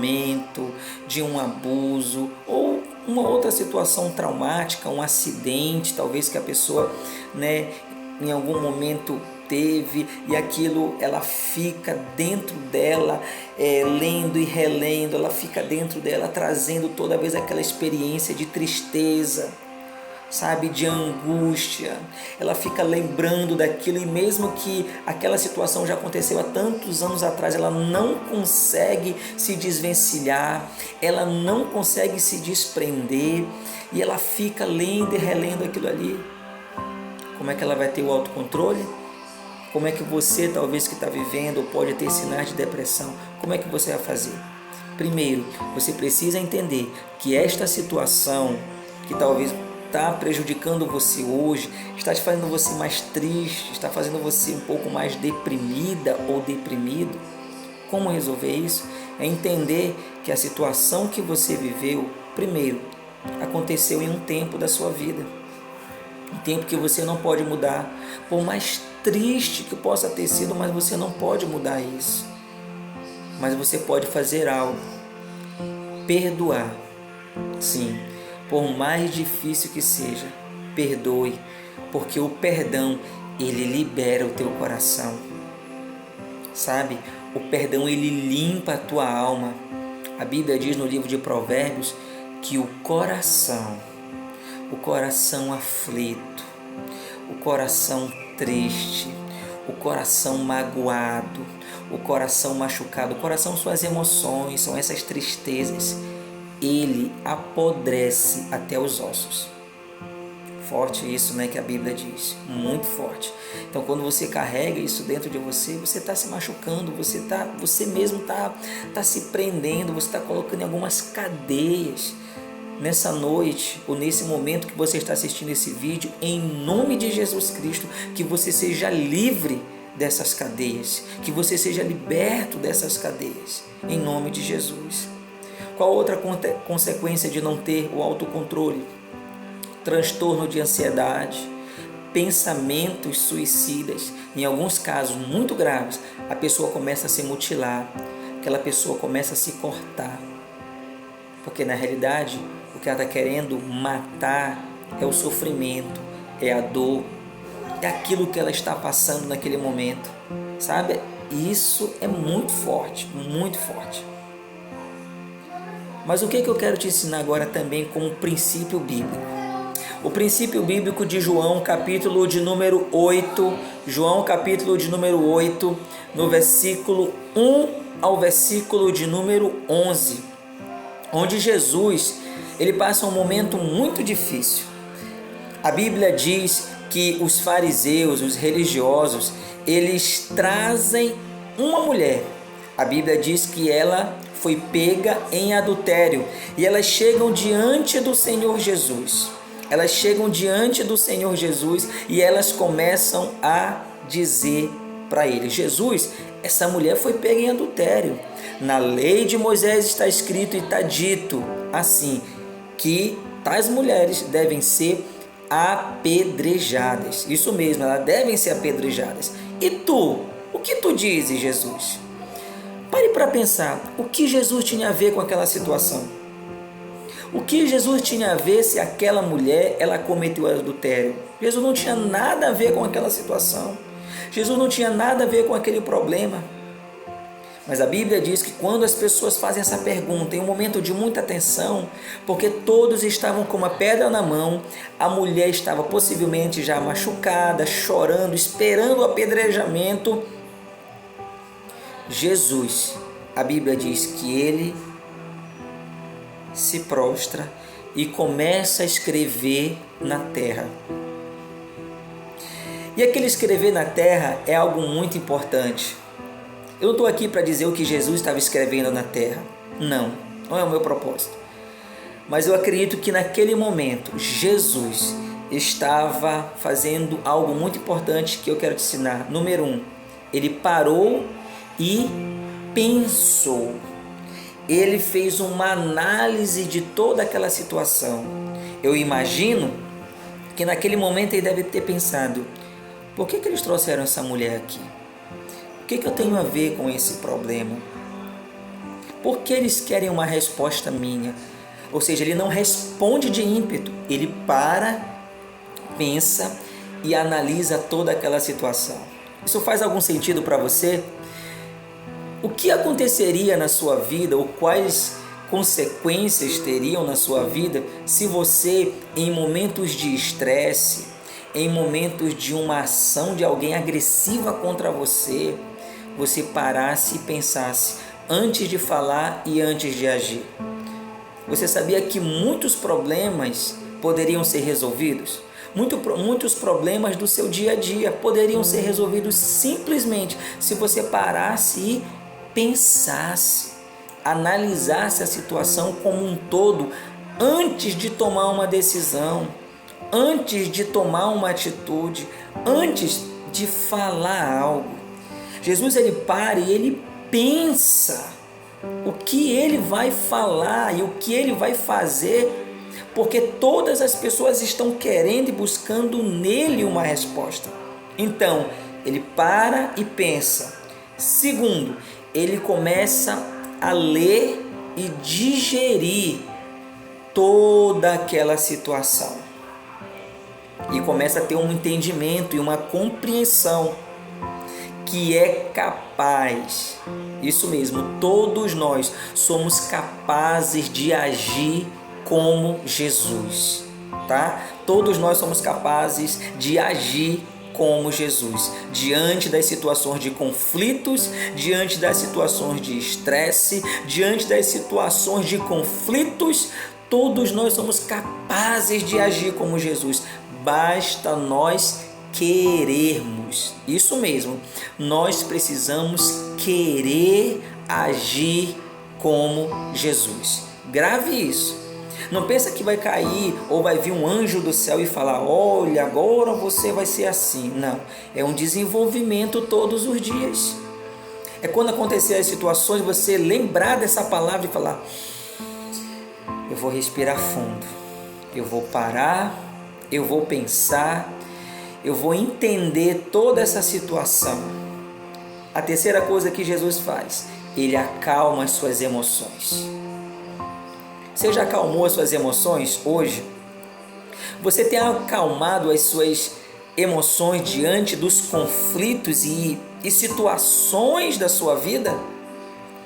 momento, de um abuso ou uma outra situação traumática, um acidente, talvez que a pessoa, em algum momento teve, e aquilo ela fica dentro dela, lendo e relendo, ela fica dentro dela trazendo toda vez aquela experiência de tristeza, sabe, de angústia. Ela fica lembrando daquilo, e mesmo que aquela situação já aconteceu há tantos anos atrás, ela não consegue se desvencilhar, ela não consegue se desprender, e ela fica lendo e relendo aquilo ali. Como é que ela vai ter o autocontrole? Como é que você, talvez que está vivendo, ou pode ter sinais de depressão, como é que você vai fazer? Primeiro, você precisa entender que esta situação que talvez está prejudicando você hoje, está te fazendo você mais triste, está fazendo você um pouco mais deprimida ou deprimido. Como resolver isso? É entender que a situação que você viveu, primeiro, aconteceu em um tempo da sua vida. Um tempo que você não pode mudar. Por mais triste que possa ter sido, mas você não pode mudar isso. Mas você pode fazer algo. Perdoar. Sim. Por mais difícil que seja, perdoe, porque o perdão, ele libera o teu coração, sabe? O perdão, ele limpa a tua alma. A Bíblia diz no livro de Provérbios que o coração aflito, o coração triste, o coração magoado, o coração machucado, o coração são as emoções, são essas tristezas, ele apodrece até os ossos. Forte isso, que a Bíblia diz, muito forte. Então, quando você carrega isso dentro de você, você está se machucando, você mesmo está se prendendo, você está colocando em algumas cadeias. Nessa noite, ou nesse momento que você está assistindo esse vídeo, em nome de Jesus Cristo, que você seja livre dessas cadeias, que você seja liberto dessas cadeias, em nome de Jesus. Qual outra consequência de não ter o autocontrole? Transtorno de ansiedade, pensamentos suicidas. Em alguns casos muito graves, a pessoa começa a se mutilar, aquela pessoa começa a se cortar. Porque na realidade, o que ela está querendo matar é o sofrimento, é a dor, é aquilo que ela está passando naquele momento. Sabe? Isso é muito forte, muito forte. Mas o que eu quero te ensinar agora também como princípio bíblico? O princípio bíblico de João, capítulo de número 8, João, capítulo de número 8, no versículo 1 ao versículo de número 11, onde Jesus, ele passa um momento muito difícil. A Bíblia diz que os fariseus, os religiosos, eles trazem uma mulher. A Bíblia diz que ela foi pega em adultério, e elas chegam diante do Senhor Jesus. Elas chegam diante do Senhor Jesus e elas começam a dizer para ele: Jesus, essa mulher foi pega em adultério. Na lei de Moisés está escrito e está dito assim, que tais mulheres devem ser apedrejadas. Isso mesmo, elas devem ser apedrejadas. E tu, o que tu dizes, Jesus? Pare para pensar, o que Jesus tinha a ver com aquela situação? O que Jesus tinha a ver se aquela mulher, ela cometeu adultério? Jesus não tinha nada a ver com aquela situação. Jesus não tinha nada a ver com aquele problema. Mas a Bíblia diz que quando as pessoas fazem essa pergunta, em um momento de muita tensão, porque todos estavam com uma pedra na mão, a mulher estava possivelmente já machucada, chorando, esperando o apedrejamento. Jesus, a Bíblia diz que ele se prostra e começa a escrever na terra. E aquele escrever na terra é algo muito importante. Eu não estou aqui para dizer o que Jesus estava escrevendo na terra. Não é o meu propósito. Mas eu acredito que naquele momento Jesus estava fazendo algo muito importante que eu quero te ensinar. Número 1, ele parou e pensou. Ele fez uma análise de toda aquela situação. Eu imagino que naquele momento ele deve ter pensado: por que eles trouxeram essa mulher aqui? O que eu tenho a ver com esse problema? Por que eles querem uma resposta minha? Ou seja, ele não responde de ímpeto, ele para, pensa e analisa toda aquela situação. Isso faz algum sentido para você? O que aconteceria na sua vida, ou quais consequências teriam na sua vida se você, em momentos de estresse, em momentos de uma ação de alguém agressiva contra você, você parasse e pensasse antes de falar e antes de agir? Você sabia que muitos problemas poderiam ser resolvidos? Muitos problemas do seu dia a dia poderiam ser resolvidos simplesmente se você parasse e pensasse, analisasse a situação como um todo antes de tomar uma decisão, antes de tomar uma atitude, antes de falar algo. Jesus, ele para e ele pensa o que ele vai falar e o que ele vai fazer, porque todas as pessoas estão querendo e buscando nele uma resposta. Então, ele para e pensa. Segundo, ele começa a ler e digerir toda aquela situação e começa a ter um entendimento e uma compreensão que é capaz, isso mesmo, todos nós somos capazes de agir como Jesus, tá? Todos nós somos capazes de agir como Jesus, diante das situações de conflitos, diante das situações de estresse, diante das situações de conflitos, todos nós somos capazes de agir como Jesus, basta nós querermos. Isso mesmo, nós precisamos querer agir como Jesus. Grave isso. Não pensa que vai cair ou vai vir um anjo do céu e falar: olha, agora você vai ser assim. Não, é um desenvolvimento todos os dias. É quando acontecer as situações, você lembrar dessa palavra e falar: eu vou respirar fundo, eu vou parar, eu vou pensar, eu vou entender toda essa situação. A terceira coisa que Jesus faz, ele acalma as suas emoções. Você já acalmou as suas emoções hoje? Você tem acalmado as suas emoções diante dos conflitos e situações da sua vida?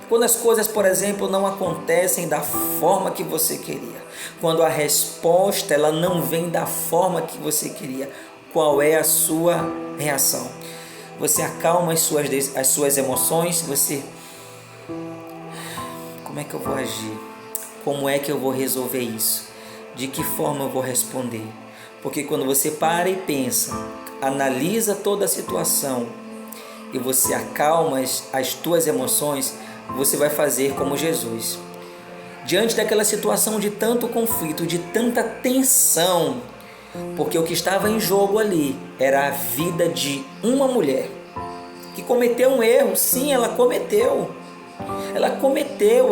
Quando as coisas, por exemplo, não acontecem da forma que você queria, quando a resposta ela não vem da forma que você queria, qual é a sua reação? Você acalma as suas emoções? Como é que eu vou agir? Como é que eu vou resolver isso? De que forma eu vou responder? Porque quando você para e pensa, analisa toda a situação e você acalma as tuas emoções, você vai fazer como Jesus. Diante daquela situação de tanto conflito, de tanta tensão, porque o que estava em jogo ali era a vida de uma mulher que cometeu um erro. Sim, ela cometeu,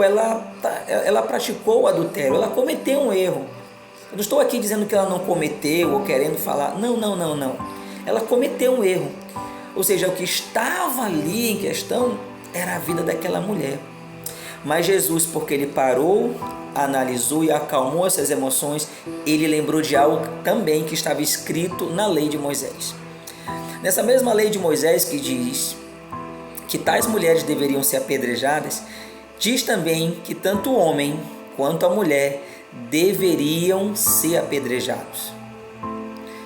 ela praticou o adultério, ela cometeu um erro. Eu não estou aqui dizendo que ela não cometeu ou querendo falar, não, ela cometeu um erro, ou seja, o que estava ali em questão era a vida daquela mulher. Mas Jesus, porque ele parou, analisou e acalmou essas emoções, ele lembrou de algo também que estava escrito na lei de Moisés. Nessa mesma lei de Moisés que diz que tais mulheres deveriam ser apedrejadas, diz também que tanto o homem quanto a mulher deveriam ser apedrejados.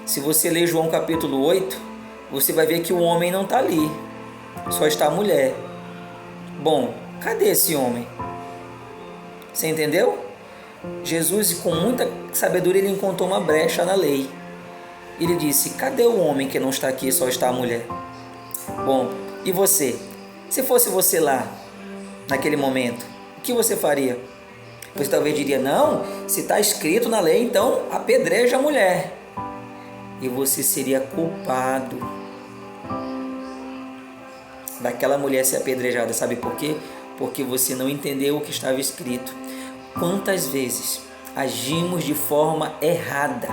Se você ler João capítulo 8, você vai ver que o homem não está ali, só está a mulher. Bom, cadê esse homem? Você entendeu? Jesus, com muita sabedoria, ele encontrou uma brecha na lei. Ele disse: cadê o homem que não está aqui, só está a mulher? Bom, e você? Se fosse você lá, naquele momento, o que você faria? Você talvez diria: não, se está escrito na lei, então apedreja a mulher. E você seria culpado daquela mulher ser apedrejada. Sabe por quê? Porque você não entendeu o que estava escrito. Quantas vezes agimos de forma errada